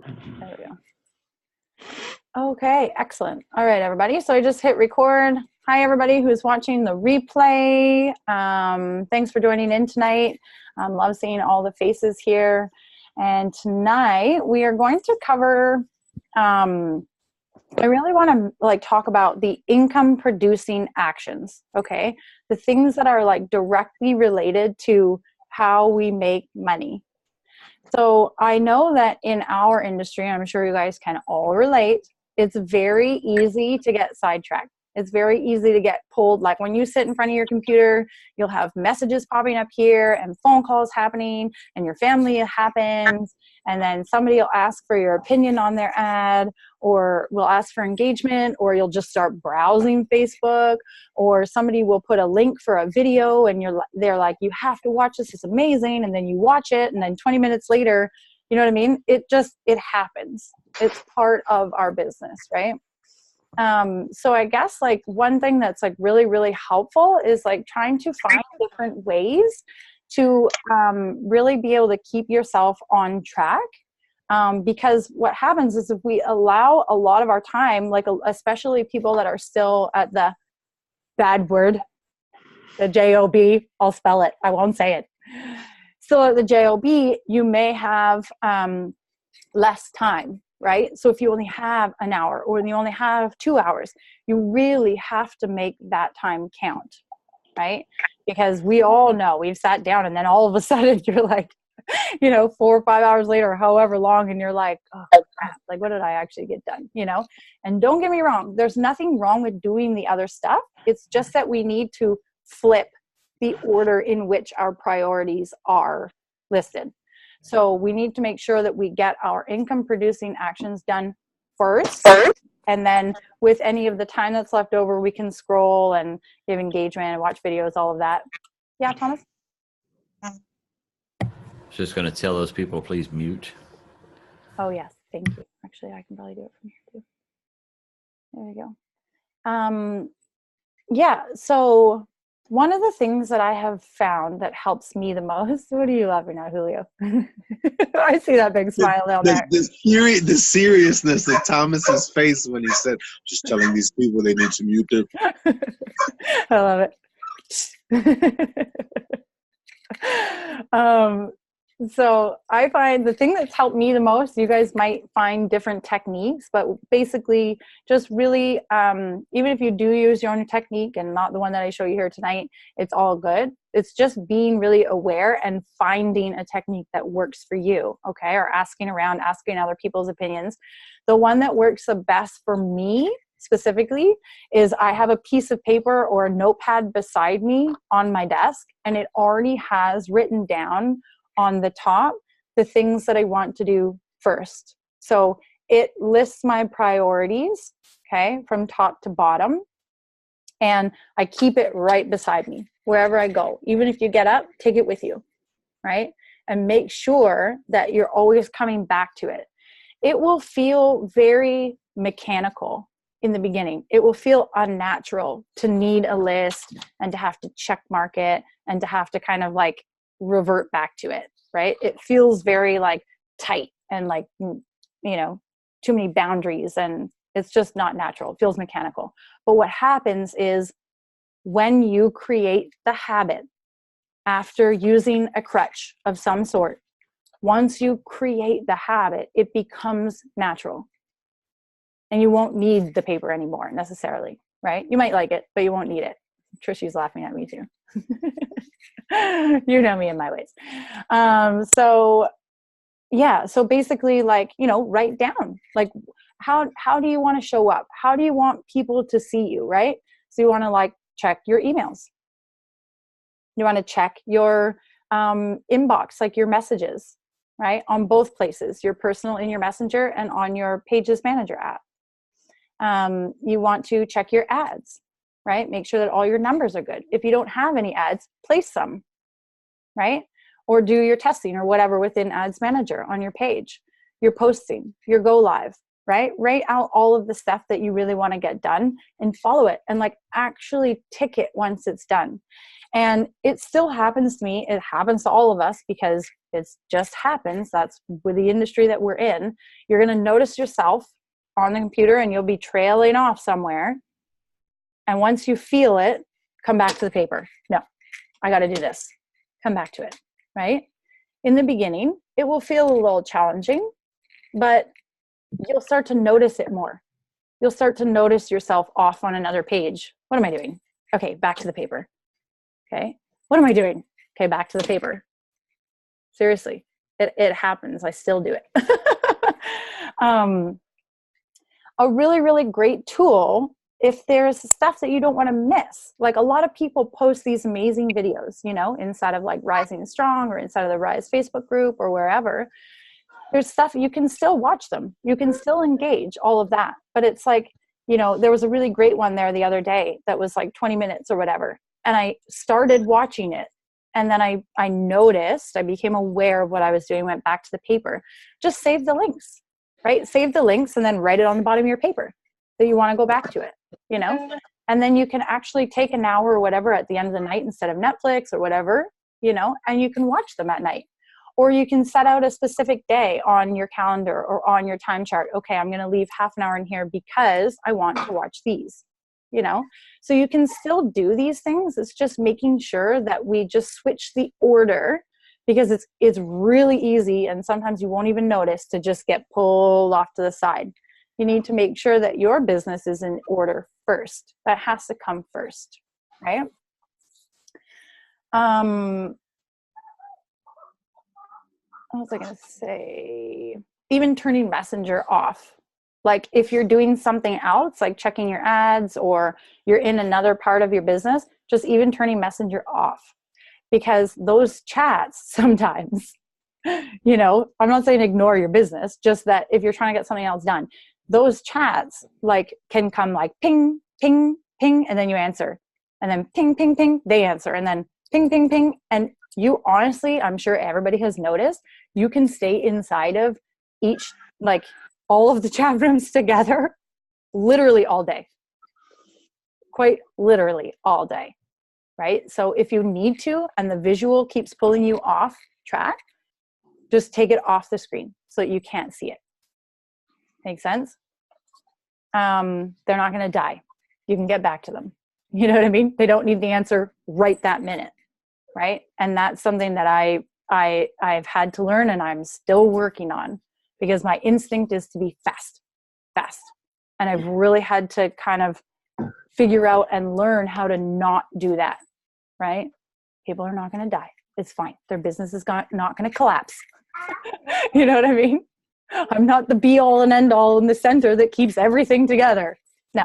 There we go. Okay, excellent. All right, everybody. So I just hit record. Hi, everybody who's watching the replay. Thanks for joining in tonight. Love seeing all the faces here. And tonight we are going to cover, I really want to talk about the income producing actions, okay? The things that are directly related to how we make money. So I know that in our industry, I'm sure you guys can all relate, it's very easy to get sidetracked. It's very easy to get pulled. Like when you sit in front of your computer, you'll have messages popping up here and phone calls happening and your family happens. And then somebody will ask for your opinion on their ad, or will ask for engagement, or you'll just start browsing Facebook, or somebody will put a link for a video and they're like, you have to watch this, it's amazing. And then you watch it, and then 20 minutes later, you know what I mean? It happens. It's part of our business, right? So I guess one thing that's really, really helpful is trying to find different ways to really be able to keep yourself on track. Because what happens is if we allow a lot of our time, especially people that are still at the bad word, the job, I'll spell it, I won't say it. Still at the job, you may have less time, right? So if you only have an hour or you only have 2 hours, you really have to make that time count, right? Because we all know we've sat down and then all of a sudden you're 4 or 5 hours later, however long, and you're like, oh crap, what did I actually get done? And don't get me wrong, there's nothing wrong with doing the other stuff. It's just that we need to flip the order in which our priorities are listed. So we need to make sure that we get our income producing actions done first. And then with any of the time that's left over, we can scroll and give engagement and watch videos, all of that. Yeah, Thomas? Just going to tell those people, please mute. Oh, yes. Thank you. Actually, I can probably do it from here too. There we go. Yeah. So one of the things that I have found that helps me the most, what are you laughing at, Julio? I see that big smile down there. The seriousness of Thomas's face when he said, just telling these people they need to mute their... I love it. So I find the thing that's helped me the most, you guys might find different techniques, but basically just really, even if you do use your own technique and not the one that I show you here tonight, it's all good. It's just being really aware and finding a technique that works for you, okay? Or asking around, asking other people's opinions. The one that works the best for me specifically is I have a piece of paper or a notepad beside me on my desk, and it already has written down on the top the things that I want to do first. So it lists my priorities, okay, from top to bottom, and I keep it right beside me wherever I go. Even if you get up, take it with you, right? And make sure that you're always coming back to it. It will feel very mechanical in the beginning. It will feel unnatural to need a list and to have to check mark it and to have to kind of revert back to it, right? It feels very tight and too many boundaries, and it's just not natural. It feels mechanical. But what happens is when you create the habit after using a crutch of some sort, once you create the habit, it becomes natural. And you won't need the paper anymore necessarily, right? You might like it, but you won't need it. Trishy's laughing at me too. You know me and my ways. So basically write down, how do you want to show up? How do you want people to see you, right? So you want to check your emails. You want to check your inbox, your messages, right? On both places, your personal in your messenger and on your Pages Manager app. You want to check your ads, right? Make sure that all your numbers are good. If you don't have any ads, place some, right? Or do your testing or whatever within Ads Manager on your page. Your posting, your go live, right? Write out all of the stuff that you really want to get done and follow it, and like actually tick it once it's done. And it still happens to me. It happens to all of us because it just happens. That's with the industry that we're in. You're going to notice yourself on the computer and you'll be trailing off somewhere. And once you feel it, come back to the paper. No, I got to do this. Come back to it, right? In the beginning, it will feel a little challenging, but you'll start to notice it more. You'll start to notice yourself off on another page. What am I doing? Okay, back to the paper. Okay, what am I doing? Okay, back to the paper. Seriously, it happens. I still do it. A really, really great tool if there's stuff that you don't want to miss. Like a lot of people post these amazing videos, you know, inside of like Rising Strong or inside of the Rise Facebook group or wherever. There's stuff, you can still watch them. You can still engage, all of that. But it's like, you know, there was a really great one there the other day that was like 20 minutes or whatever. And I started watching it. And then I noticed, I became aware of what I was doing, went back to the paper. Just save the links, right? Save the links and then write it on the bottom of your paper that you want to go back to it, you know? And then you can actually take an hour or whatever at the end of the night instead of Netflix or whatever, you know, and you can watch them at night. Or you can set out a specific day on your calendar or on your time chart. Okay, I'm going to leave half an hour in here because I want to watch these, you know? So you can still do these things. It's just making sure that we just switch the order, because it's really easy, and sometimes you won't even notice, to just get pulled off to the side. You need to make sure that your business is in order first. That has to come first, right? What was I going to say? Even turning Messenger off. Like if you're doing something else, like checking your ads, or you're in another part of your business, just even turning Messenger off. Because those chats sometimes, you know, I'm not saying ignore your business, just that if you're trying to get something else done, those chats like can come like ping, ping, ping, and then you answer. And then ping, ping, ping, they answer. And then ping, ping, ping. And you honestly, I'm sure everybody has noticed, you can stay inside of each, like all of the chat rooms together, literally all day. Quite literally all day, right? So if you need to, and the visual keeps pulling you off track, just take it off the screen so that you can't see it. Make sense? They're not going to die. You can get back to them. You know what I mean? They don't need the answer right that minute, right? And that's something that I've had to learn, and I'm still working on, because my instinct is to be fast. And I've really had to kind of figure out and learn how to not do that, right? People are not going to die. It's fine. Their business is not going to collapse. You know what I mean? I'm not the be all and end all in the center that keeps everything together. No.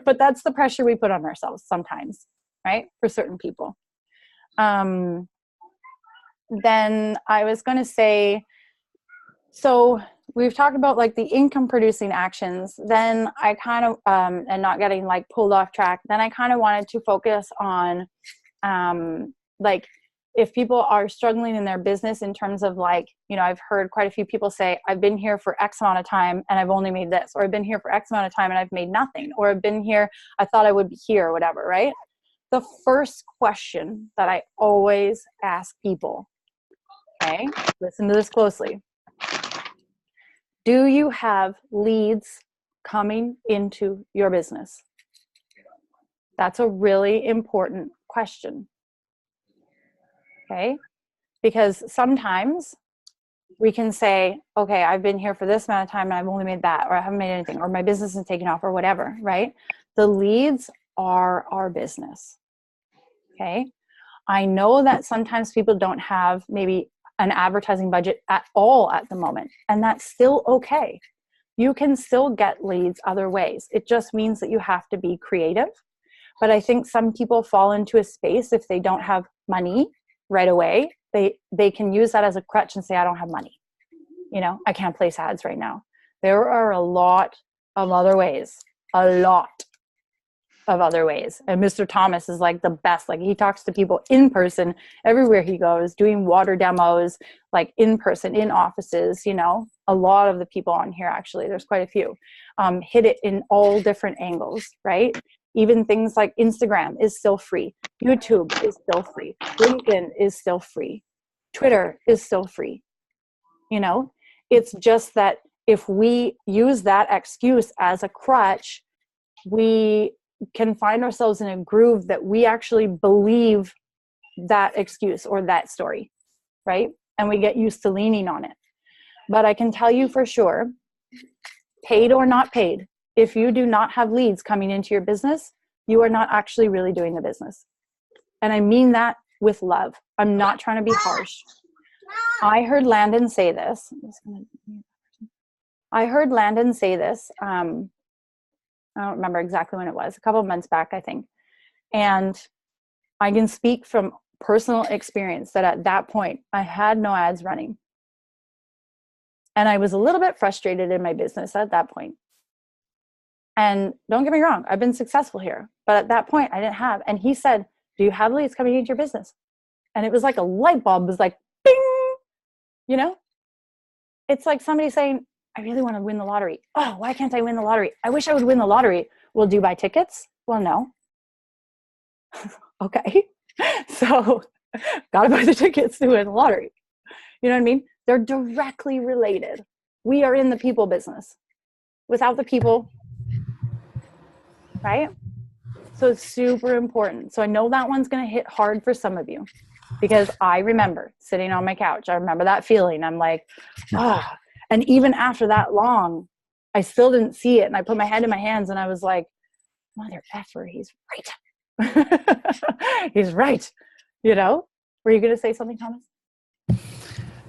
But that's the pressure we put on ourselves sometimes, right? For certain people. Then I was going to say, so we've talked about like the income producing actions. Then I kind of, and not getting like pulled off track. Then I kind of wanted to focus on, like, if people are struggling in their business in terms of like, you know, I've heard quite a few people say, I've been here for X amount of time and I've only made this, or I've been here for X amount of time and I've made nothing, or I've been here, I thought I would be here, or whatever, right? The first question that I always ask people, okay, listen to this closely. Do you have leads coming into your business? That's a really important question. Okay, because sometimes we can say, okay, I've been here for this amount of time and I've only made that, or I haven't made anything, or my business is taken off, or whatever, right? The leads are our business. Okay, I know that sometimes people don't have maybe an advertising budget at all at the moment, and that's still okay. You can still get leads other ways. It just means that you have to be creative. But I think some people fall into a space, if they don't have money right away, they can use that as a crutch and say, I don't have money. You know, I can't place ads right now. There are a lot of other ways, a lot of other ways. And Mr. Thomas is like the best. Like he talks to people in person everywhere he goes, doing water demos, like in person, in offices, you know, a lot of the people on here, actually, there's quite a few, hit it in all different angles, right? Even things like Instagram is still free. YouTube is still free. LinkedIn is still free. Twitter is still free. You know, it's just that if we use that excuse as a crutch, we can find ourselves in a groove that we actually believe that excuse or that story, right? And we get used to leaning on it. But I can tell you for sure, paid or not paid, if you do not have leads coming into your business, you are not actually really doing the business. And I mean that with love. I'm not trying to be harsh. I heard Landon say this. I don't remember exactly when it was, a couple of months back, I think. And I can speak from personal experience that at that point, I had no ads running. And I was a little bit frustrated in my business at that point. And don't get me wrong, I've been successful here. But at that point, I didn't have. And he said, do you have leads coming into your business? And it was like a light bulb was like, bing, you know? It's like somebody saying, I really want to win the lottery. Oh, why can't I win the lottery? I wish I would win the lottery. Well, do you buy tickets? Well, no. Okay. So, got to buy the tickets to win the lottery. You know what I mean? They're directly related. We are in the people business. Without the people, right? So it's super important. So I know that one's going to hit hard for some of you because I remember sitting on my couch. I remember that feeling. I'm like, ah. And even after that long, I still didn't see it. And I put my head in my hands and I was like, mother effer, he's right. He's right. You know? Were you going to say something, Thomas?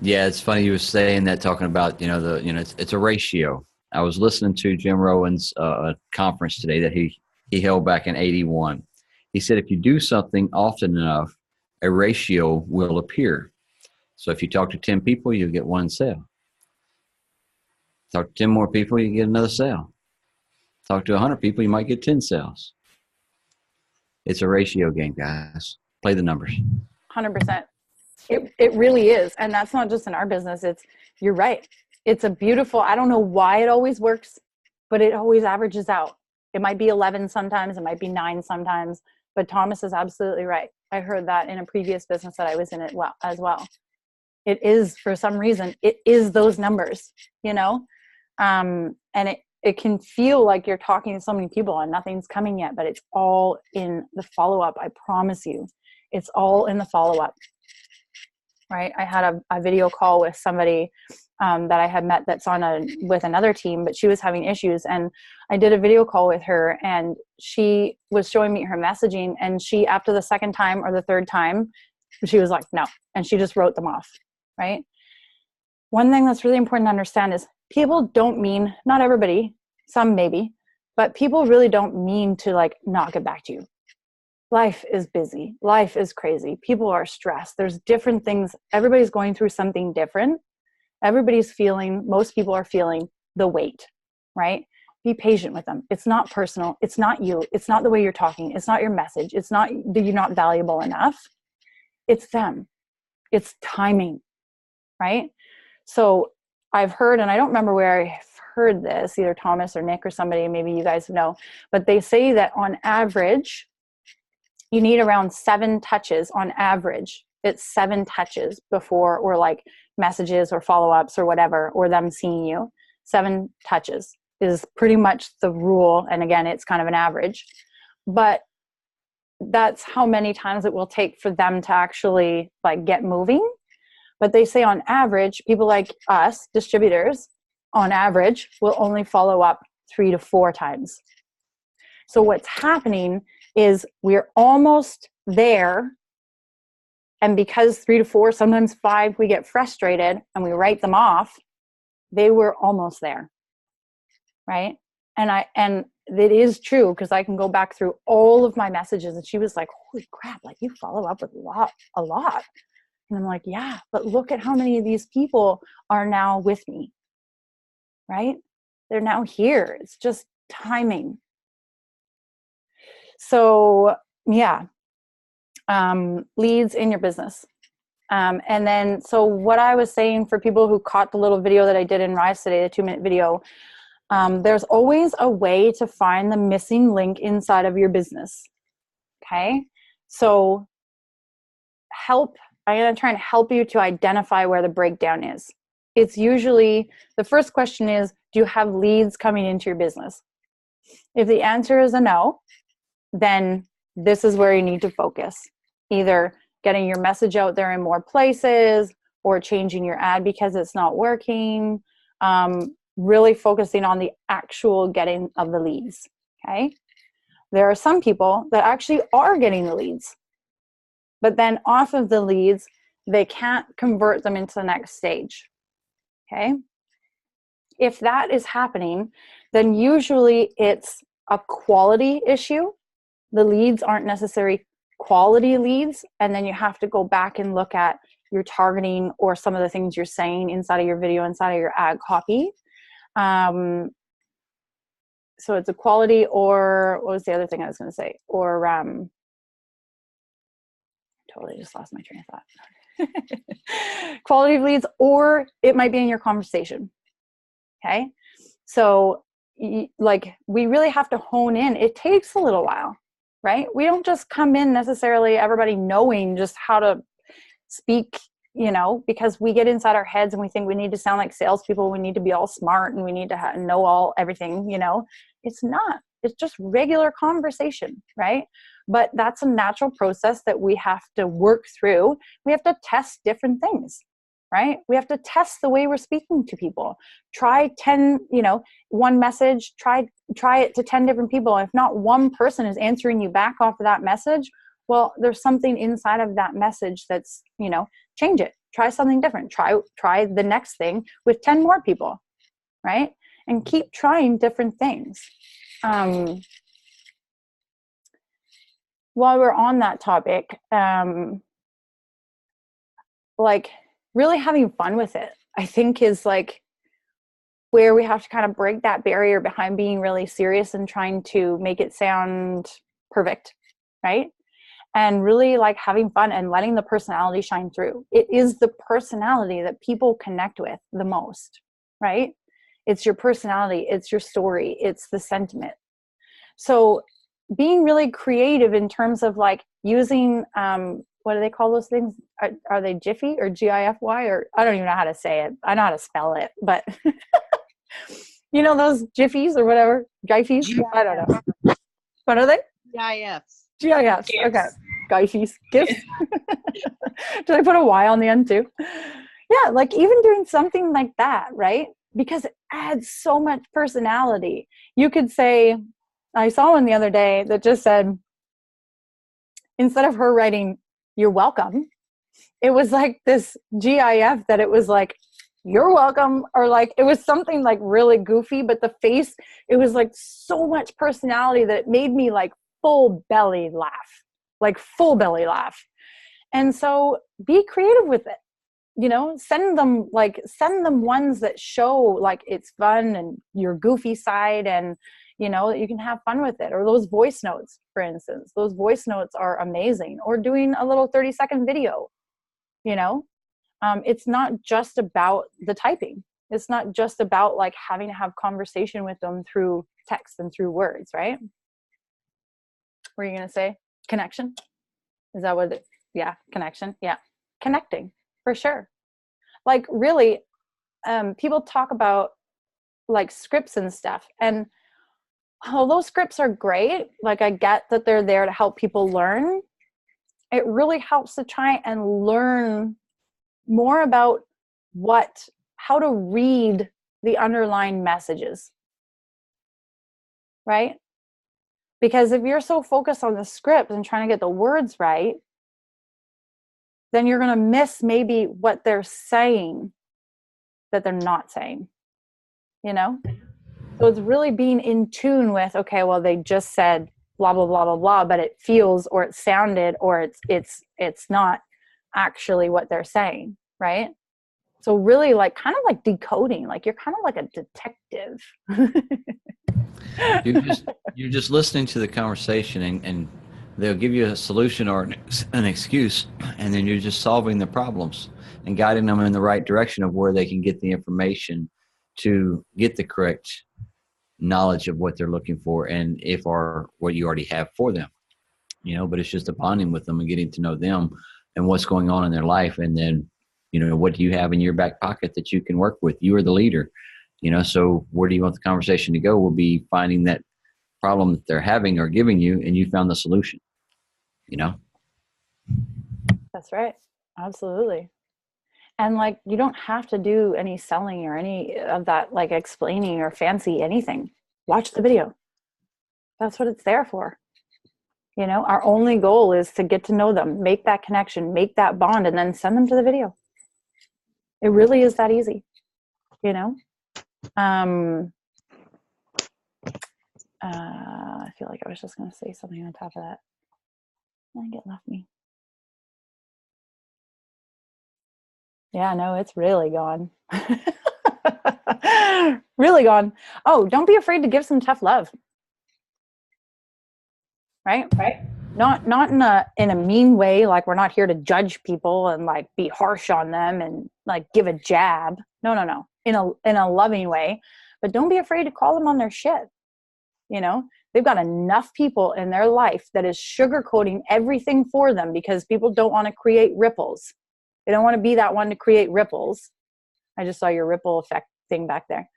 Yeah, it's funny you were saying that, talking about, it's a ratio. I was listening to Jim Rowan's conference today that he held back in 81. He said, if you do something often enough, a ratio will appear. So if you talk to 10 people, you'll get one sale. Talk to 10 more people, you get another sale. Talk to 100 people, you might get 10 sales. It's a ratio game, guys. Play the numbers. 100%. It really is. And that's not just in our business. You're right. It's a beautiful, I don't know why it always works, but it always averages out. It might be 11 sometimes, it might be 9 sometimes, but Thomas is absolutely right. I heard that in a previous business that I was in as well. It is, for some reason, it is those numbers, you know? And it can feel like you're talking to so many people and nothing's coming yet, but it's all in the follow-up. I promise you, it's all in the follow-up, right? I had a video call with somebody that I had met that's with another team, but she was having issues. And I did a video call with her and she was showing me her messaging. And she, after the second time or the third time, she was like, no. And she just wrote them off, right? One thing that's really important to understand is people don't mean, not everybody, some maybe, but people really don't mean to like not get back to you. Life is busy. Life is crazy. People are stressed. There's different things. Everybody's going through something different. Most people are feeling the weight, right? Be patient with them. It's not personal. It's not you. It's not the way you're talking. It's not your message. It's not that you're not valuable enough. It's them. It's timing, right? So I've heard, and I don't remember where I've heard this, either Thomas or Nick or somebody, maybe you guys know, but they say that on average, you need around 7 touches on average. It's 7 touches before, or like messages or follow-ups or whatever, or them seeing you. 7 touches is pretty much the rule. And again, it's kind of an average, but that's how many times it will take for them to actually like get moving. But they say on average, people like us, distributors, on average, will only follow up 3 to 4 times. So what's happening is we're almost there. And because 3 to 4, sometimes 5, we get frustrated and we write them off. They were almost there, right? And it is true, because I can go back through all of my messages and she was like, holy crap, like you follow up with a lot. And I'm like, yeah, but look at how many of these people are now with me, right? They're now here. It's just timing. So yeah, leads in your business. And then, so what I was saying for people who caught the little video that I did in Rise today, the 2-minute video, there's always a way to find the missing link inside of your business. Okay. So I'm going to try and help you to identify where the breakdown is. It's usually, the first question is, do you have leads coming into your business? If the answer is a no, then this is where you need to focus. Either getting your message out there in more places or changing your ad because it's not working. Really focusing on the actual getting of the leads. Okay. There are some people that actually are getting the leads, but then off of the leads, they can't convert them into the next stage. Okay. If that is happening, then usually it's a quality issue. The leads aren't necessarily quality leads. And then you have to go back and look at your targeting or some of the things you're saying inside of your video, inside of your ad copy. So it's a quality, or what was the other thing I was going to say? Or totally just lost my train of thought. Quality of leads, or it might be in your conversation. Okay. So like, we really have to hone in. It takes a little while, right? We don't just come in necessarily everybody knowing just how to speak, because we get inside our heads and we think we need to sound like salespeople. We need to be all smart and we need to know everything, It's not. It's just regular conversation, right? But that's a natural process that we have to work through. We have to test different things, right? We have to test the way we're speaking to people. Try 10, one message, try it to 10 different people. If not one person is answering you back off of that message, well, there's something inside of that message that's, change it. Try something different. Try the next thing with 10 more people, right? And keep trying different things. While we're on that topic, like really having fun with it, I think is like where we have to kind of break that barrier behind being really serious and trying to make it sound perfect, right? And really like having fun and letting the personality shine through. It is the personality that people connect with the most, right? It's your personality, it's your story, it's the sentiment. So being really creative in terms of like using, what do they call those things? Are they Jiffy or GIFY, or I don't even know how to say it. I know how to spell it, but those Jiffies or whatever, Giffies? I don't know. What are they? GIFs. GIFs. Okay. Giffies. GIFs. Did I put a Y on the end too? Yeah, like even doing something like that, right? Because it adds so much personality. You could say, I saw one the other day that just said, instead of her writing, "You're welcome," it was like this GIF that it was like, "You're welcome," or like, it was something like really goofy, but the face, it was like so much personality that it made me like full belly laugh. And so be creative with it. Send them ones that show like it's fun and your goofy side, and that you can have fun with it. Or those voice notes, for instance. Those voice notes are amazing. Or doing a little 30-second video. It's not just about the typing. It's not just about like having to have conversation with them through text and through words, right? What were you gonna say? Connection? Is that what yeah, connection. Yeah. Connecting, for sure. Like really, people talk about like scripts and stuff, and those scripts are great. Like I get that they're there to help people learn. It really helps to try and learn more about how to read the underlying messages, right? Because if you're so focused on the script and trying to get the words right, then you're going to miss maybe what they're saying that they're not saying, So it's really being in tune with, okay, well, they just said blah, blah, blah, blah, blah, but it feels, or it sounded, or it's not actually what they're saying, right? So really like kind of like decoding, like you're kind of like a detective. You're just listening to the conversation, and they'll give you a solution or an excuse, and then you're just solving the problems and guiding them in the right direction of where they can get the information to get the correct knowledge of what they're looking for, and if or what you already have for them. But it's just a bonding with them and getting to know them and what's going on in their life. And then, what do you have in your back pocket that you can work with? You are the leader, so where do you want the conversation to go? Will be finding that problem that they're having or giving you, and you found the solution, That's right. Absolutely. And like, you don't have to do any selling or any of that, like explaining or fancy anything. Watch the video. That's what it's there for. Our only goal is to get to know them, make that connection, make that bond, and then send them to the video. It really is that easy. I feel like I was just going to say something on top of that. I think it left me. Yeah, no, it's really gone. Really gone. Oh, don't be afraid to give some tough love. Right? Not in a mean way, like we're not here to judge people and like be harsh on them and like give a jab. No. In a loving way. But don't be afraid to call them on their shit. They've got enough people in their life that is sugarcoating everything for them because people don't want to create ripples. They don't want to be that one to create ripples. I just saw your ripple effect thing back there.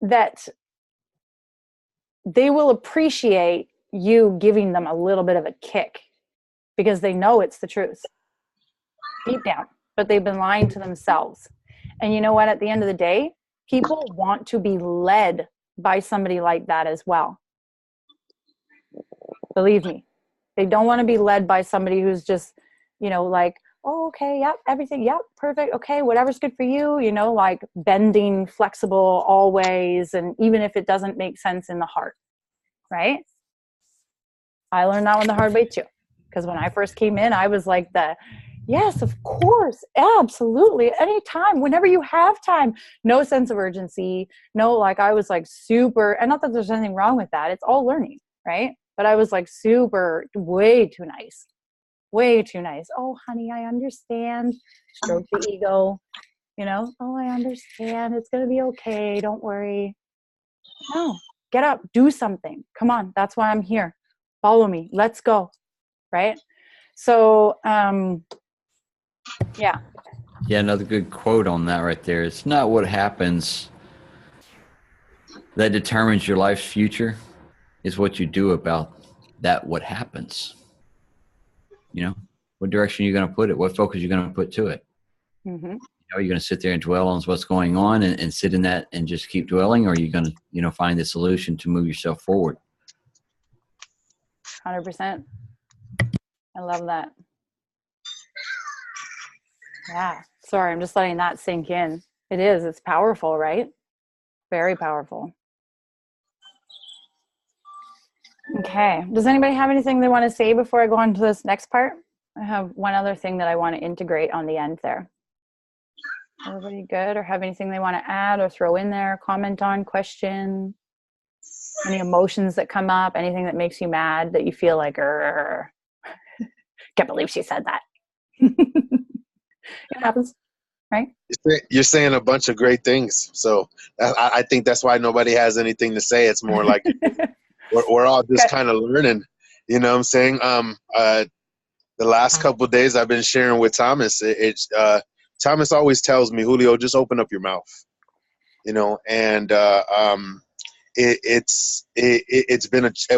That they will appreciate you giving them a little bit of a kick because they know it's the truth deep down, but they've been lying to themselves. And you know what? At the end of the day, people want to be led by somebody like that as well. Believe me, they don't want to be led by somebody who's just, like, oh, okay, yep, everything, yep, perfect, okay, whatever's good for you, like bending, flexible always, and even if it doesn't make sense in the heart, right? I learned that one the hard way too, because when I first came in, I was like yes, of course, absolutely, anytime, whenever you have time, no sense of urgency, no, like I was like super, and not that there's anything wrong with that, it's all learning, right? But I was like super, way too nice. Oh, honey, I understand. Stroke the ego, oh, I understand. It's going to be okay. Don't worry. No, get up, do something. Come on. That's why I'm here. Follow me. Let's go. Right. So, yeah. Yeah. Another good quote on that right there. It's not what happens that determines your life's future. It's what you do about that, what happens. What direction you're going to put it, what focus you're going to put to it. Mm-hmm. Are you going to sit there and dwell on what's going on and sit in that and just keep dwelling, or are you going to, find the solution to move yourself forward? 100%. I love that. Yeah. Sorry, I'm just letting that sink in. It is. It's powerful, right? Very powerful. Okay. Does anybody have anything they want to say before I go on to this next part? I have one other thing that I want to integrate on the end there. Everybody good? Or have anything they want to add or throw in there, comment on, question? Any emotions that come up? Anything that makes you mad that you feel like, can't believe she said that. It happens, right? You're saying a bunch of great things. So I think that's why nobody has anything to say. It's more like we're all just kind of learning. You know what I'm saying? The last couple of days I've been sharing with Thomas. Thomas always tells me, Julio, just open up your mouth. And it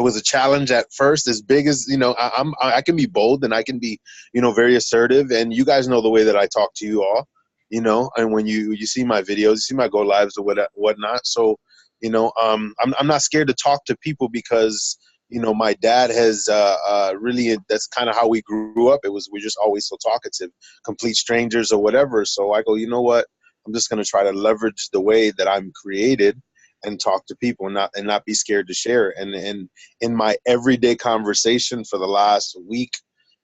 was a challenge at first, as big as, I can be bold and I can be, very assertive, and you guys know the way that I talk to you all, and when you see my videos, you see my go lives or whatnot. So, I'm not scared to talk to people because, my dad has really, that's kind of how we grew up. We're just always so talkative, complete strangers or whatever. So I go, you know what? I'm just going to try to leverage the way that I'm created and talk to people and not be scared to share. And in my everyday conversation for the last week,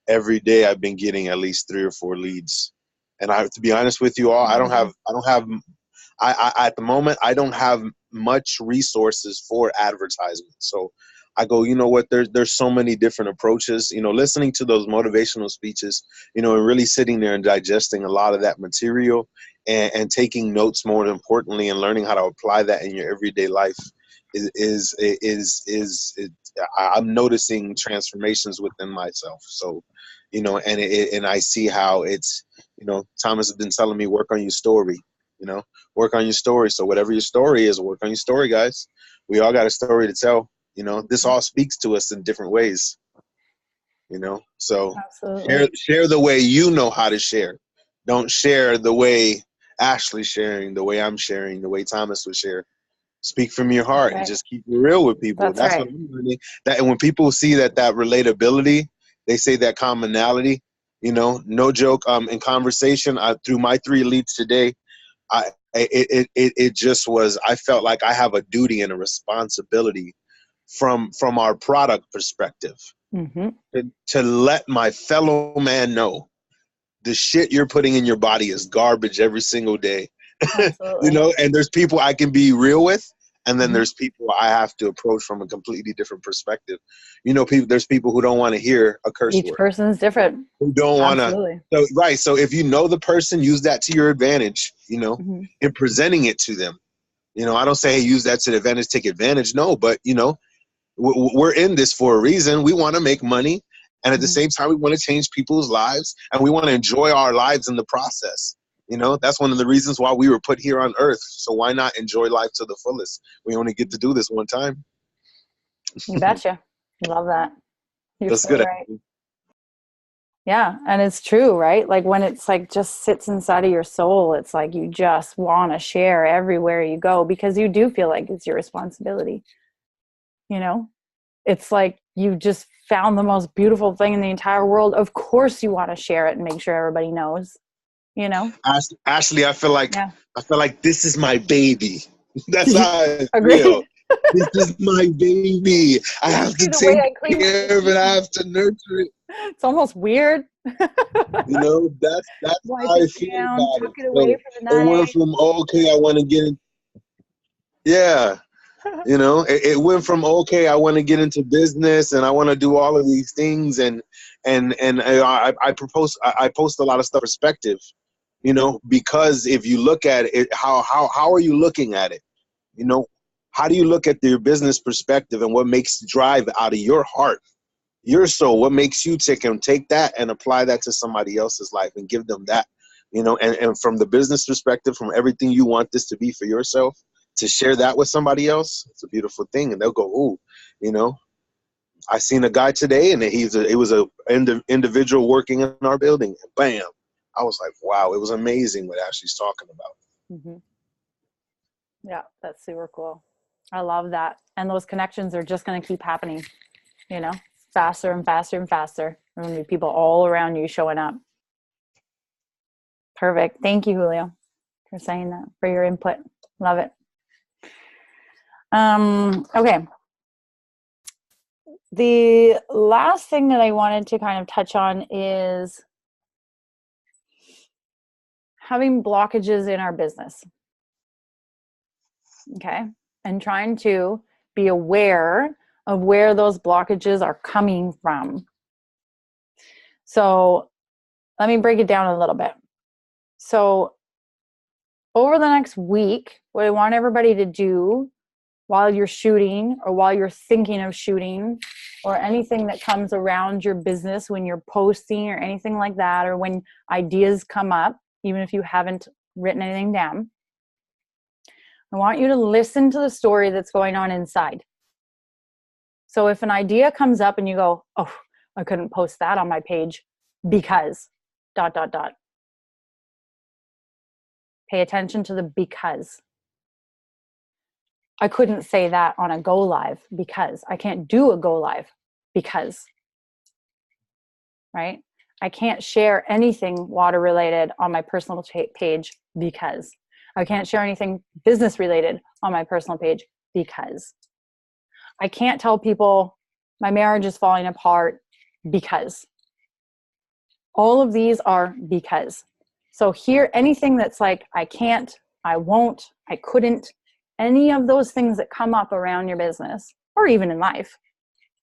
every day I've been getting at least 3 or 4 leads. And to be honest with you all, I at the moment, I don't have much resources for advertisement. So I go, you know what, there's so many different approaches, listening to those motivational speeches, and really sitting there and digesting a lot of that material, and taking notes, more importantly, and learning how to apply that in your everyday life I'm noticing transformations within myself. So, and I see how it's, Thomas has been telling me, work on your story, work on your story. So whatever your story is, work on your story, guys. We all got a story to tell. This all speaks to us in different ways. So Absolutely. share the way you know how to share. Don't share the way Ashley's sharing, the way I'm sharing, the way Thomas would share. Speak from your heart and just keep it real with people. That's right. what I'm learning. That, and when people see that relatability, they say that commonality. No joke. In conversation, through my 3 leads today, it just was. I felt like I have a duty and a responsibility from our product perspective, to let my fellow man know the shit you're putting in your body is garbage every single day. Absolutely. And there's people I can be real with, and then there's people I have to approach from a completely different perspective. There's people who don't want to hear a curse Each word. person's different. Who don't want to. Absolutely. So, right. So if you know the person, use that to your advantage, in presenting it to them. I don't say, hey, use that to the advantage, take advantage. No, but, we're in this for a reason. We want to make money. And at the same time, we want to change people's lives, and we want to enjoy our lives in the process. That's one of the reasons why we were put here on earth. So why not enjoy life to the fullest? We only get to do this one time. You betcha. Love that. You're That's so good. right. Yeah. And it's true, right? Like when it's like just sits inside of your soul, it's like you just want to share everywhere you go, because you do feel like it's your responsibility. It's like you just found the most beautiful thing in the entire world. Of course you want to share it and make sure everybody knows, Ashley, I feel like this is my baby. That's how I Agreed. feel. This is my baby. I have to take care of it. I have to nurture it. It's almost weird. That's how I feel about tuck it. it away for the night. It went from, okay, I want to get in. Yeah. It went from, okay, I want to get into business and I want to do all of these things. And I post a lot of stuff perspective, because if you look at it, how are you looking at it? How do you look at your business perspective, and what makes drive out of your heart, your soul? What makes you take that and apply that to somebody else's life and give them that, and from the business perspective, from everything you want this to be for yourself, to share that with somebody else, it's a beautiful thing. And they'll go, ooh, I seen a guy today, and it was a individual working in our building. Bam. I was like, wow, it was amazing what Ashley's talking about. Yeah, that's super cool. I love that. And those connections are just going to keep happening, faster and faster and faster. There are going to be people all around you showing up. Perfect. Thank you, Julio, for saying that, for your input. Love it. Okay. The last thing that I wanted to kind of touch on is having blockages in our business. Okay. And trying to be aware of where those blockages are coming from. So let me break it down a little bit. So over the next week, what I want everybody to do while you're shooting, or while you're thinking of shooting, or anything that comes around your business when you're posting or anything like that, or when ideas come up, even if you haven't written anything down, I want you to listen to the story that's going on inside. So if an idea comes up and you go, oh, I couldn't post that on my page because ... Pay attention to the because. I couldn't say that on a go live because I can't do a go live because, right? I can't share anything water related on my personal page because I can't share anything business related on my personal page because I can't tell people my marriage is falling apart because. All of these are because. So here, anything that's like, I can't, I won't, I couldn't, any of those things that come up around your business, or even in life,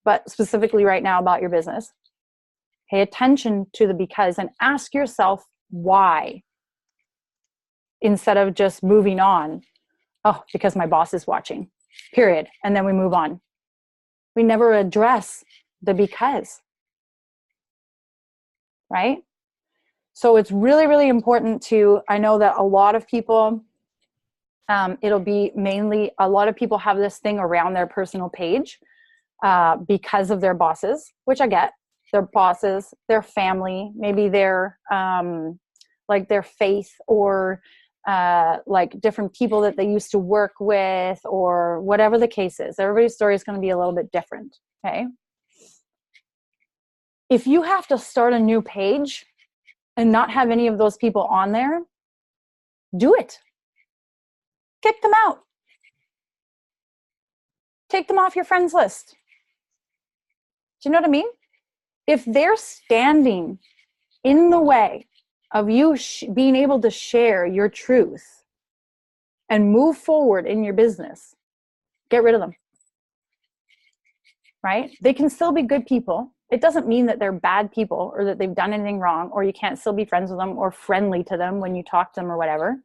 but specifically right now about your business. Pay attention to the because and ask yourself why, instead of just moving on. Oh, because my boss is watching, period. And then we move on. We never address the because, right? So it's really, really important to, I know that a lot of people, it'll be mainly, a lot of people have this thing around their personal page because of their bosses, which I get. Their bosses, their family, maybe their, like their faith, or like different people that they used to work with, or whatever the case is. Everybody's story is going to be a little bit different, okay? If you have to start a new page and not have any of those people on there, do it. Kick them out. Take them off your friends list. Do you know what I mean? If they're standing in the way of you being able to share your truth and move forward in your business, get rid of them. Right? They can still be good people. It doesn't mean that they're bad people or that they've done anything wrong, or you can't still be friends with them or friendly to them when you talk to them or whatever.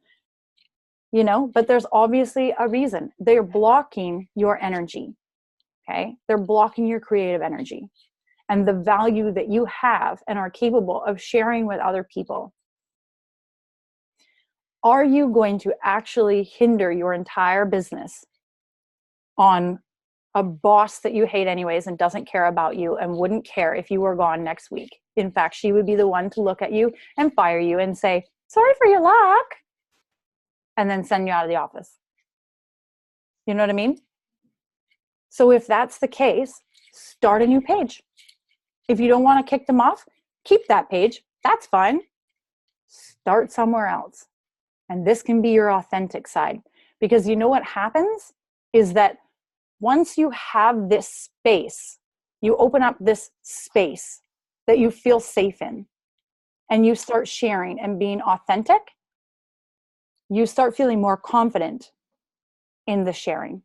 You know, but there's obviously a reason. They're blocking your energy. Okay? They're blocking your creative energy and the value that you have and are capable of sharing with other people. Are you going to actually hinder your entire business on a boss that you hate anyways and doesn't care about you and wouldn't care if you were gone next week? In fact, she would be the one to look at you and fire you and say, sorry for your luck, and then send you out of the office. You know what I mean? So if that's the case, start a new page. If you don't want to kick them off, keep that page. That's fine. Start somewhere else. And this can be your authentic side. Because you know what happens is that once you have this space, you open up this space that you feel safe in, and you start sharing and being authentic, you start feeling more confident in the sharing.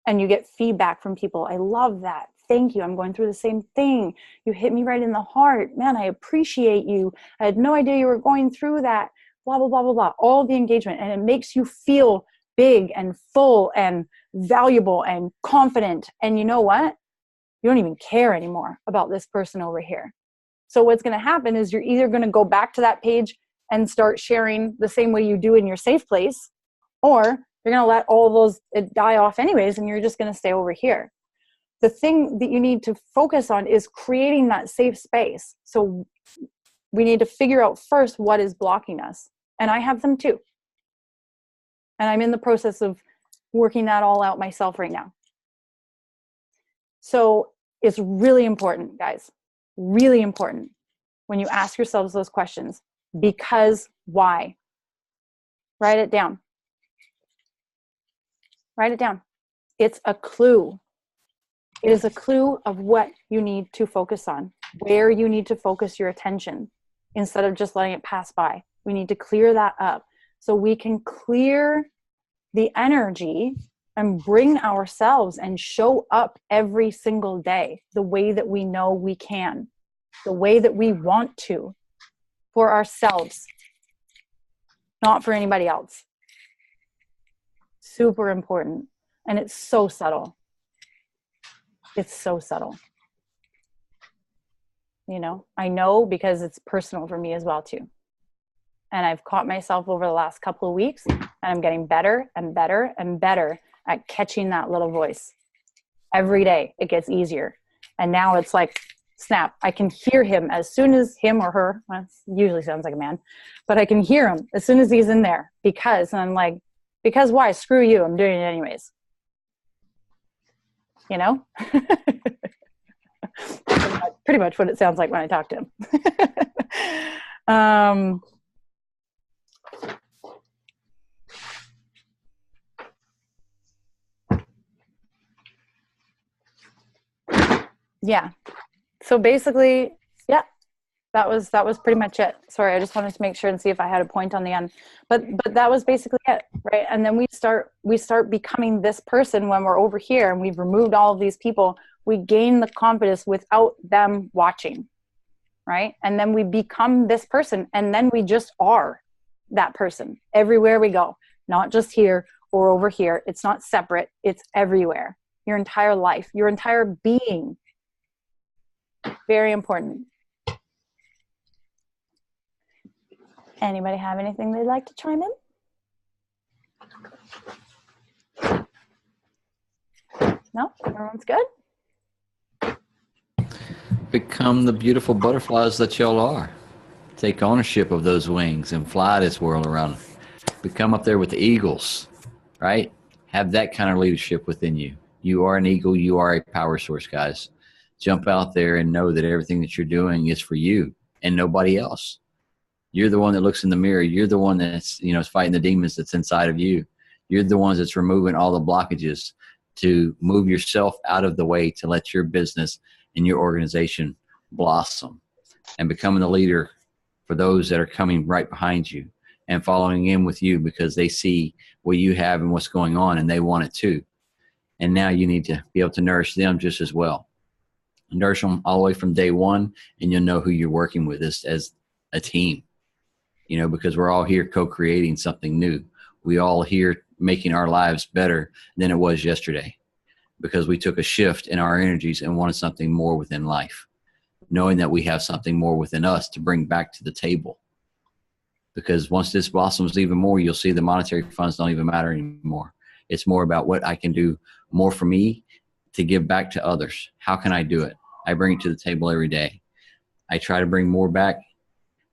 And you get feedback from people. I love that. Thank you. I'm going through the same thing. You hit me right in the heart. Man, I appreciate you. I had no idea you were going through that. Blah, blah, blah, blah, blah. All the engagement. And it makes you feel big and full and valuable and confident. And you know what? You don't even care anymore about this person over here. So what's going to happen is you're either going to go back to that page and start sharing the same way you do in your safe place, or you're going to let all of those die off anyways, and you're just going to stay over here. The thing that you need to focus on is creating that safe space. So we need to figure out first what is blocking us. And I have them too. And I'm in the process of working that all out myself right now. So it's really important, guys, really important when you ask yourselves those questions. Because why? Write it down. Write it down. It's a clue. It is a clue of what you need to focus on, where you need to focus your attention instead of just letting it pass by. We need to clear that up so we can clear the energy and bring ourselves and show up every single day the way that we know we can, the way that we want to, for ourselves, not for anybody else. Super important. And it's so subtle. It's so subtle. You know, I know because it's personal for me as well too. And I've caught myself over the last couple of weeks, and I'm getting better and better and better at catching that little voice. Every day it gets easier. And now it's like, snap, I can hear him as soon as him or her, well, it usually sounds like a man, but I can hear him as soon as he's in there because, and I'm like, because why? Screw you. I'm doing it anyways. You know? Pretty much what it sounds like when I talk to him. Yeah. So basically, yeah, that was pretty much it. Sorry, I just wanted to make sure and see if I had a point on the end. But that was basically it, right? And then we start becoming this person when we're over here and we've removed all of these people. We gain the confidence without them watching, right? And then we become this person, and then we just are that person everywhere we go, not just here or over here. It's not separate. It's everywhere. Your entire life, your entire being. Very important. Anybody have anything they'd like to chime in? No? Everyone's good? Become the beautiful butterflies that y'all are. Take ownership of those wings and fly this world around. Become up there with the eagles, right? Have that kind of leadership within you. You are an eagle. You are a power source, guys. Jump out there and know that everything that you're doing is for you and nobody else. You're the one that looks in the mirror. You're the one that's, is fighting the demons that's inside of you. You're the ones that's removing all the blockages to move yourself out of the way to let your business and your organization blossom, and becoming the leader for those that are coming right behind you and following in with you because they see what you have and what's going on and they want it too. And now you need to be able to nourish them just as well. Nourish them all the way from day one, and you'll know who you're working with as a team, because we're all here co-creating something new. We all here making our lives better than it was yesterday because we took a shift in our energies and wanted something more within life, knowing that we have something more within us to bring back to the table. Because once this blossoms even more, you'll see the monetary funds don't even matter anymore. It's more about what I can do more for me to give back to others. How can I do it? I bring it to the table every day. I try to bring more back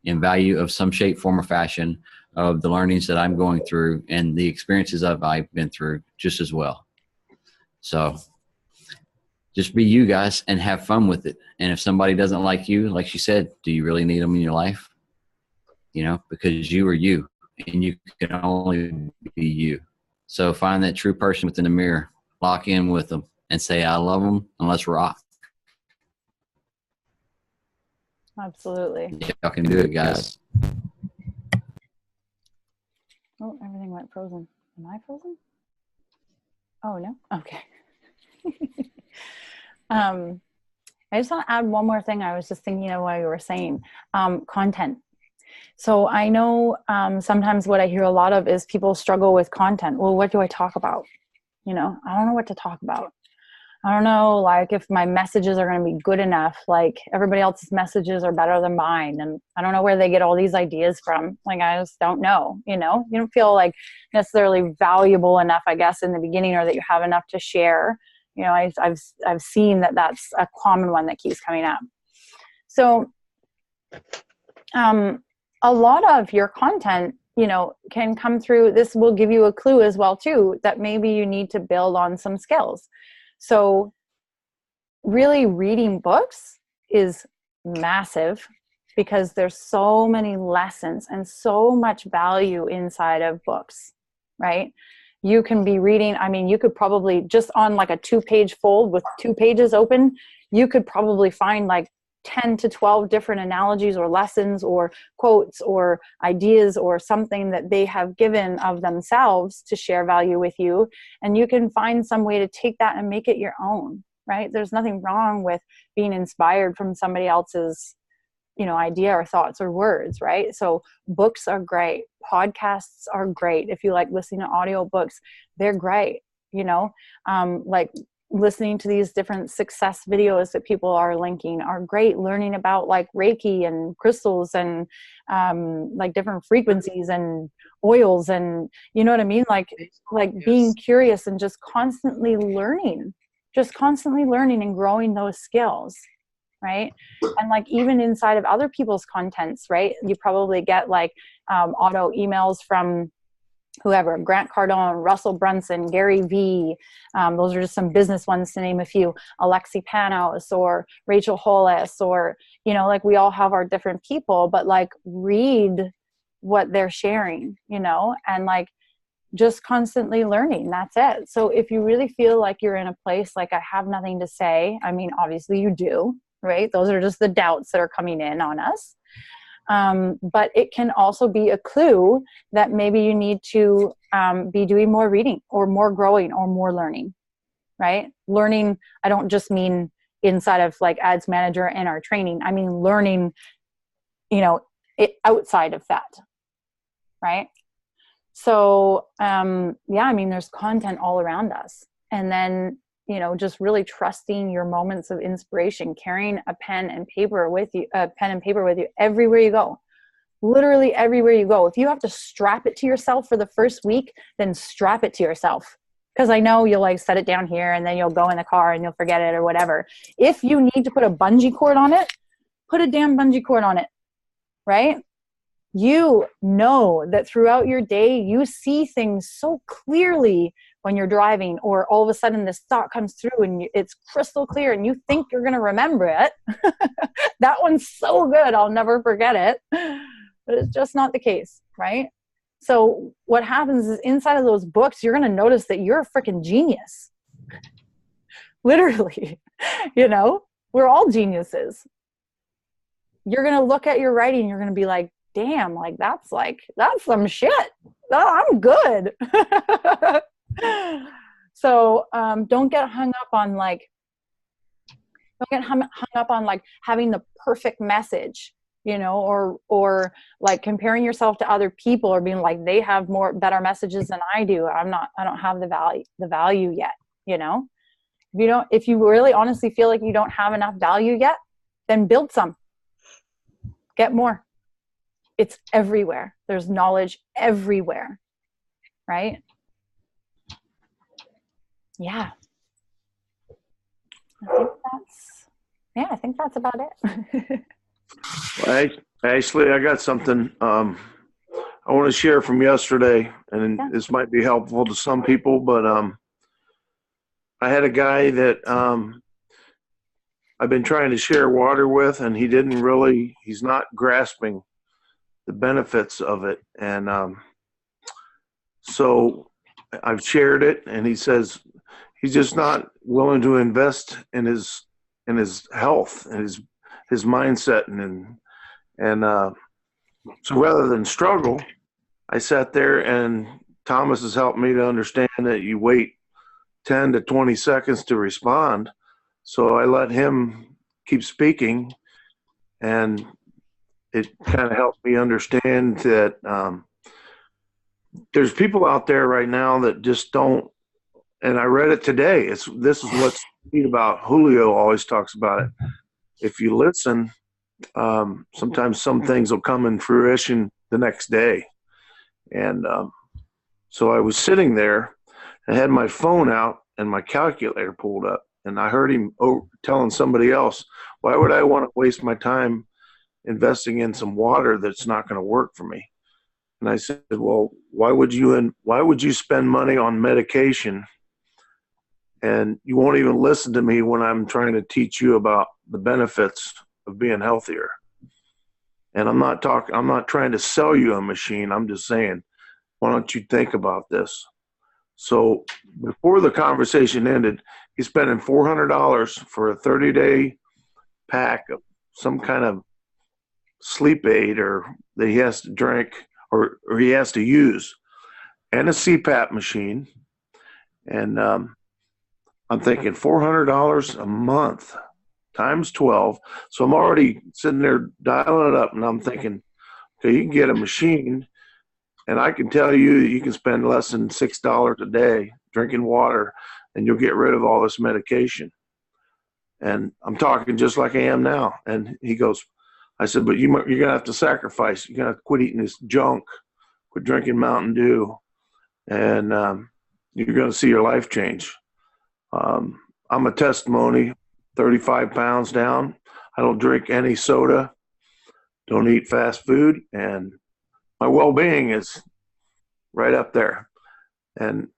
in value of some shape, form, or fashion of the learnings that I'm going through and the experiences that I've been through just as well. So just be you guys and have fun with it. And if somebody doesn't like you, like she said, do you really need them in your life? Because you are you and you can only be you. So find that true person within the mirror, lock in with them and say, I love them, and let's rock. Absolutely. Y'all can do it, guys. Oh, everything went frozen. Am I frozen? Oh, no? Okay. I just want to add one more thing. I was just thinking of what you were saying. Content. So I know sometimes what I hear a lot of is people struggle with content. Well, what do I talk about? I don't know what to talk about. I don't know, if my messages are going to be good enough. Everybody else's messages are better than mine. And I don't know where they get all these ideas from. I just don't know, you don't feel necessarily valuable enough, I guess, in the beginning, or that you have enough to share. I've seen that that's a common one that keeps coming up. So, a lot of your content, can come through. This will give you a clue as well, too, that maybe you need to build on some skills. So really reading books is massive because there's so many lessons and so much value inside of books, right? You can be reading, you could probably just on a 2-page fold with 2 pages open, you could probably find 10 to 12 different analogies or lessons or quotes or ideas or something that they have given of themselves to share value with you. And you can find some way to take that and make it your own, right? There's nothing wrong with being inspired from somebody else's, idea or thoughts or words, right? So books are great. Podcasts are great. If you like listening to audiobooks, they're great, listening to these different success videos that people are linking are great. Learning about Reiki and crystals and different frequencies and oils and you know what I mean? Being curious and just constantly learning and growing those skills, right? And even inside of other people's contents, right? You probably get auto emails from whoever, Grant Cardone, Russell Brunson, Gary Vee. Those are just some business ones to name a few. Alexi Panos or Rachel Hollis or, we all have our different people, but read what they're sharing, and just constantly learning. That's it. So if you really feel like you're in a place I have nothing to say, obviously you do, right? Those are just the doubts that are coming in on us. But it can also be a clue that maybe you need to be doing more reading or more growing or more learning, right? Learning, I don't just mean inside of like ads manager and our training. I mean, learning, outside of that, right? So, yeah, I mean, there's content all around us. And then, just really trusting your moments of inspiration, carrying a pen and paper with you everywhere you go. Literally everywhere you go. If you have to strap it to yourself for the first week, then strap it to yourself. Because I know you'll like set it down here and then you'll go in the car and you'll forget it or whatever. If you need to put a bungee cord on it, put a damn bungee cord on it, right? You know that throughout your day, you see things so clearly when you're driving, or all of a sudden this thought comes through and it's crystal clear and you think you're going to remember it. That one's so good, I'll never forget it. But it's just not the case, right? So what happens is inside of those books, you're going to notice that you're a freaking genius. Literally, we're all geniuses. You're going to look at your writing and you're going to be like, damn, that's some shit. Oh, I'm good. So don't get hung up on having the perfect message, or like comparing yourself to other people or being like, they have better messages than I do. I don't have the value yet. If you really honestly feel like you don't have enough value yet, then build some, get more. It's everywhere. There's knowledge everywhere, right? Yeah. I think that's about it. Well, Ashley, I got something I want to share from yesterday, and this might be helpful to some people, but I had a guy that I've been trying to share water with, and he's not grasping the benefits of it. And so I've shared it, and he says he's just not willing to invest in his health and his mindset. And so rather than struggle, I sat there, and Thomas has helped me to understand that you wait 10 to 20 seconds to respond. So I let him keep speaking, and it kind of helped me understand that there's people out there right now that just don't. And I read it today. This is what's neat about Julio always talks about it. If you listen, sometimes some things will come in fruition the next day. And so I was sitting there and had my phone out and my calculator pulled up, and I heard him telling somebody else, why would I want to waste my time investing in some water that's not going to work for me? And I said, well, why would you spend money on medication, and you won't even listen to me when I'm trying to teach you about the benefits of being healthier? And I'm not trying to sell you a machine. I'm just saying, why don't you think about this? So before the conversation ended, he's spending $400 for a 30-day pack of some kind of sleep aid or that he has to drink or he has to use, and a CPAP machine. And I'm thinking $400 a month times 12. So I'm already sitting there dialing it up, and I'm thinking, okay, you can get a machine, and I can tell you that you can spend less than $6 a day drinking water, and you'll get rid of all this medication. And I'm talking just like I am now. And he goes, I said, but you're going to have to sacrifice. You're going to have to quit eating this junk, quit drinking Mountain Dew, and you're going to see your life change. I'm a testimony, 35 pounds down. I don't drink any soda, don't eat fast food, and my well-being is right up there. And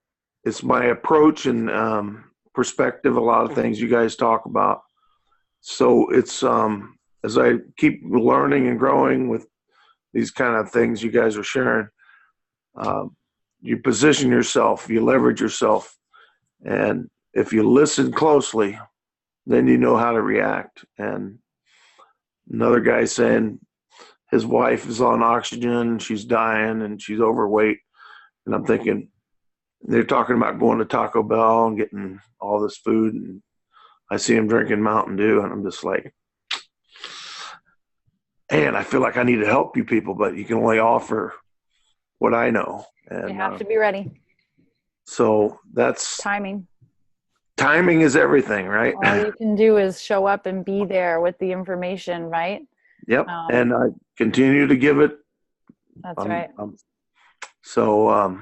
it's my approach and perspective, a lot of things you guys talk about. So it's as I keep learning and growing with these kind of things you guys are sharing, you position yourself, you leverage yourself, and if you listen closely, then you know how to react. And another guy saying his wife is on oxygen, she's dying, and she's overweight. And I'm thinking, they're talking about going to Taco Bell and getting all this food, and I see them drinking Mountain Dew, and I'm just like, man, I feel like I need to help you people, but you can only offer what I know. And You have to be ready. so that's Timing. Timing is everything, right? All you can do is show up and be there with the information, right? Yep. And I continue to give it. That's right. So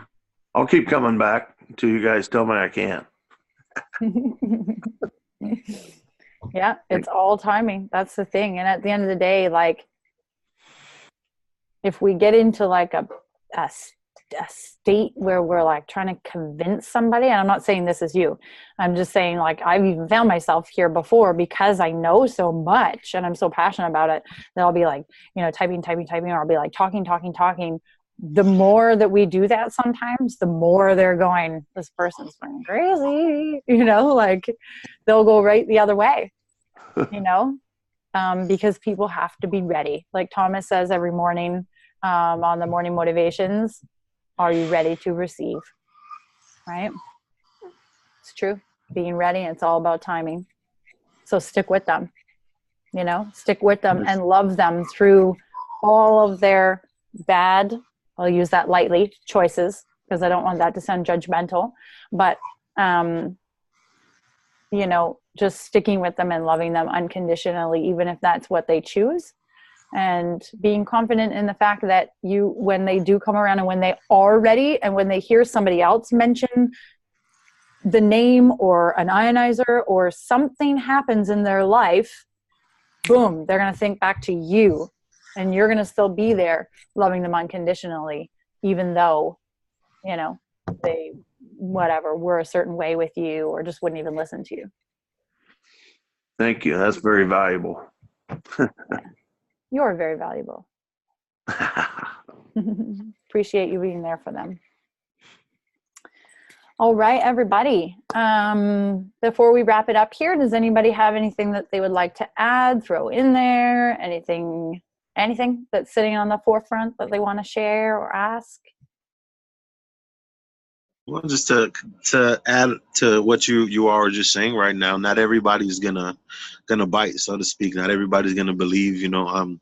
I'll keep coming back until you guys tell me I can't. Yeah, it's all timing. That's the thing. And at the end of the day, like, if we get into like a state where we're like trying to convince somebody, and I'm not saying this is you, I'm just saying, like, I've even found myself here before because I know so much and I'm so passionate about it that I'll be like, you know, typing, or I'll be like talking. The more that we do that, sometimes the more they're going, this person's fucking crazy, you know, like they'll go right the other way, you know, because people have to be ready. Like Thomas says every morning on the morning motivations, are you ready to receive? Right? It's true. Being ready, it's all about timing. So stick with them, you know, stick with them and love them through all of their bad, I'll use that lightly, choices, because I don't want that to sound judgmental, but, you know, just sticking with them and loving them unconditionally, even if that's what they choose. And being confident in the fact that when they do come around and when they are ready and when they hear somebody else mention the name or an ionizer or something happens in their life, boom, they're going to think back to you and you're going to still be there loving them unconditionally, even though, you know, they, whatever, were a certain way with you or just wouldn't even listen to you. Thank you. That's very valuable. Yeah. You're very valuable. Appreciate you being there for them. All right, everybody. Before we wrap it up here, does anybody have anything that they would like to add, throw in there? Anything that's sitting on the forefront that they want to share or ask? Well, just to add to what you are just saying right now, not everybody's gonna bite, so to speak. Not everybody's gonna believe. You know,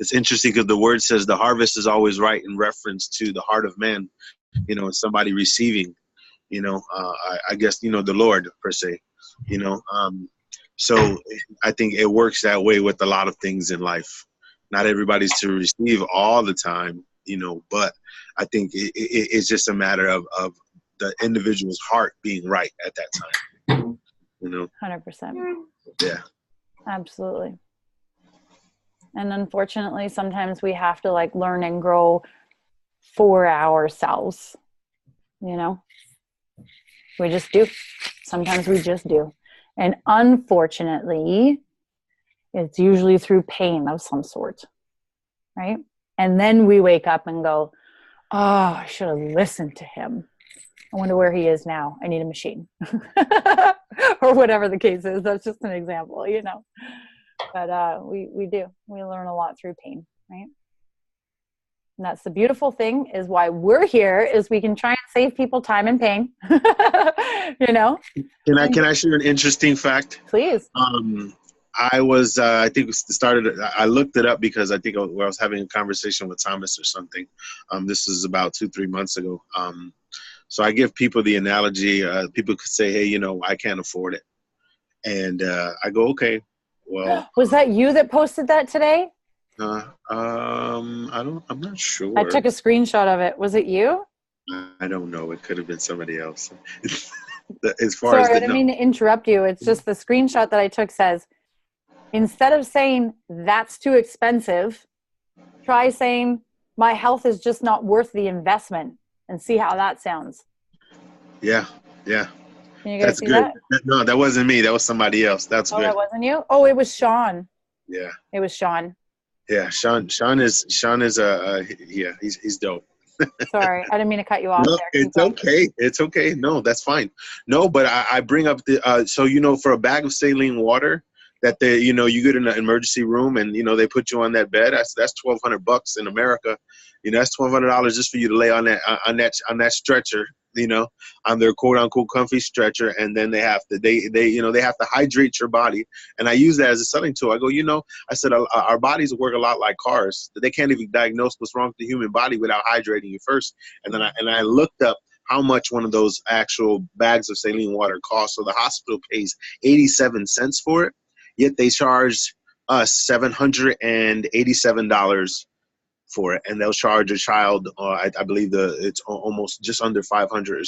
it's interesting because the word says the harvest is always right in reference to the heart of man. You know, somebody receiving. You know, I guess, you know, the Lord per se. You know, so I think it works that way with a lot of things in life. Not everybody's to receive all the time. You know, but I think it's just a matter of the individual's heart being right at that time, you know. 100%. Yeah, absolutely. And unfortunately, sometimes we have to like learn and grow for ourselves, you know. We just do. Sometimes we just do. And unfortunately, it's usually through pain of some sort, right? And then we wake up and go, oh, I should have listened to him. I wonder where he is now. I need a machine. Or whatever the case is. That's just an example, you know. But we do. We learn a lot through pain, right? And that's the beautiful thing, is why we're here, is we can try and save people time and pain. You know? Can I share an interesting fact? Please. I was, I think I looked it up because I think I was having a conversation with Thomas or something. This is about 2-3 months ago. So I give people the analogy, people could say, hey, you know, I can't afford it. And I go, okay, well. Was that you that posted that today? I'm not sure. I took a screenshot of it. Was it you? I don't know. It could have been somebody else. Sorry, I didn't mean to interrupt you. It's just the screenshot that I took says, instead of saying that's too expensive, try saying my health is just not worth the investment, and see how that sounds. Yeah. Can you guys That's see good. that? No, that wasn't me. That was somebody else. That's good. Oh, that wasn't you? Oh, it was Sean. Yeah. It was Sean. Yeah, Sean is yeah, he's dope. Sorry, I didn't mean to cut you off No, there. it's okay. It's okay. No, that's fine. No, but I bring up the so, you know, for a bag of saline water that you know, you get in an emergency room and, you know, they put you on that bed. That's $1,200 in America. You know, that's $1,200 just for you to lay on that stretcher. on their quote unquote comfy stretcher, and then they have to they have to hydrate your body. And I use that as a selling tool. I go, I said our bodies work a lot like cars. They can't even diagnose what's wrong with the human body without hydrating you first. And then I looked up how much one of those actual bags of saline water costs. So the hospital pays 87 cents for it, yet they charge us $787 for it, and they'll charge a child, I believe it's almost just under $500 or $600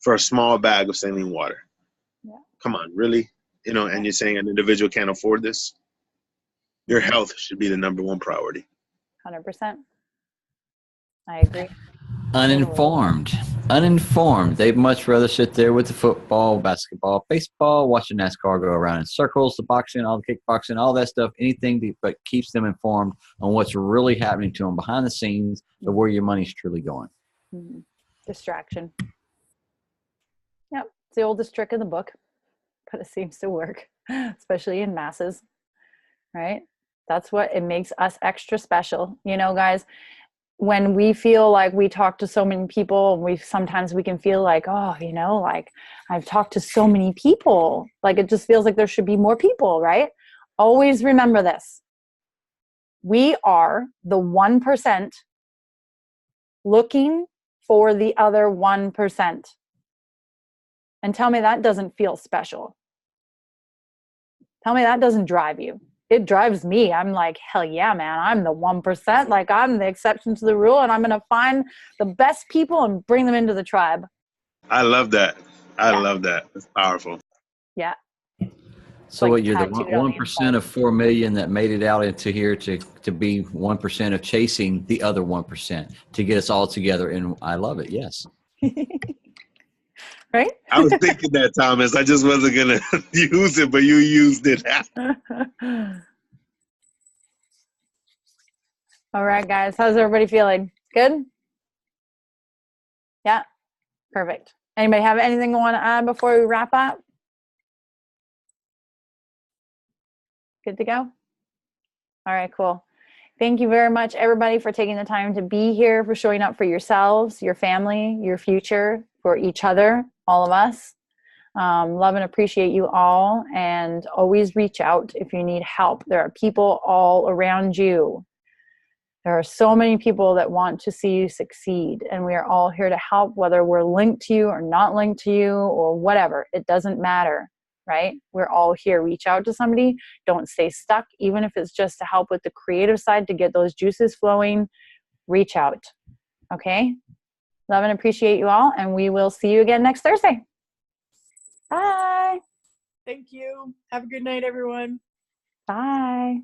for a small bag of saline water. Yeah. Come on, really? And you're saying an individual can't afford this? Your health should be the number one priority. 100%. I agree. Uninformed. They'd much rather sit there with the football, basketball, baseball, watching NASCAR go around in circles, the boxing, all the kickboxing, all that stuff, anything but keeps them informed on what's really happening to them behind the scenes of where your money's truly going. Mm-hmm. Distraction. Yep. It's the oldest trick in the book, but it seems to work, especially in masses, right? That's what it makes us extra special. Guys, when we feel like we talk to so many people, sometimes we can feel like, like I've talked to so many people, like it just feels like there should be more people, right? Always remember this. We are the 1% looking for the other 1%. And tell me that doesn't feel special. Tell me that doesn't drive you. It drives me. I'm like, hell yeah, man. I'm the 1%. Like I'm the exception to the rule, and I'm going to find the best people and bring them into the tribe. I love that. I love that. It's powerful. Yeah. So like you're the 1% of 4 million that made it out into here to be 1% of chasing the other 1% to get us all together. And I love it. Yes. Right? I was thinking that, Thomas. I just wasn't going to use it, but you used it. All right, guys. How's everybody feeling? Good? Yeah? Perfect. Anybody have anything you want to add before we wrap up? Good to go? All right, cool. Thank you very much, everybody, for taking the time to be here, for showing up for yourselves, your family, your future, for each other, all of us. Love and appreciate you all, and always reach out if you need help. There are people all around you. There are so many people that want to see you succeed, and we are all here to help, whether we're linked to you or not linked to you or whatever. It doesn't matter, right? We're all here. Reach out to somebody. Don't stay stuck, even if it's just to help with the creative side, to get those juices flowing. Reach out, okay? Love and appreciate you all, and we will see you again next Thursday. Bye. Thank you. Have a good night, everyone. Bye.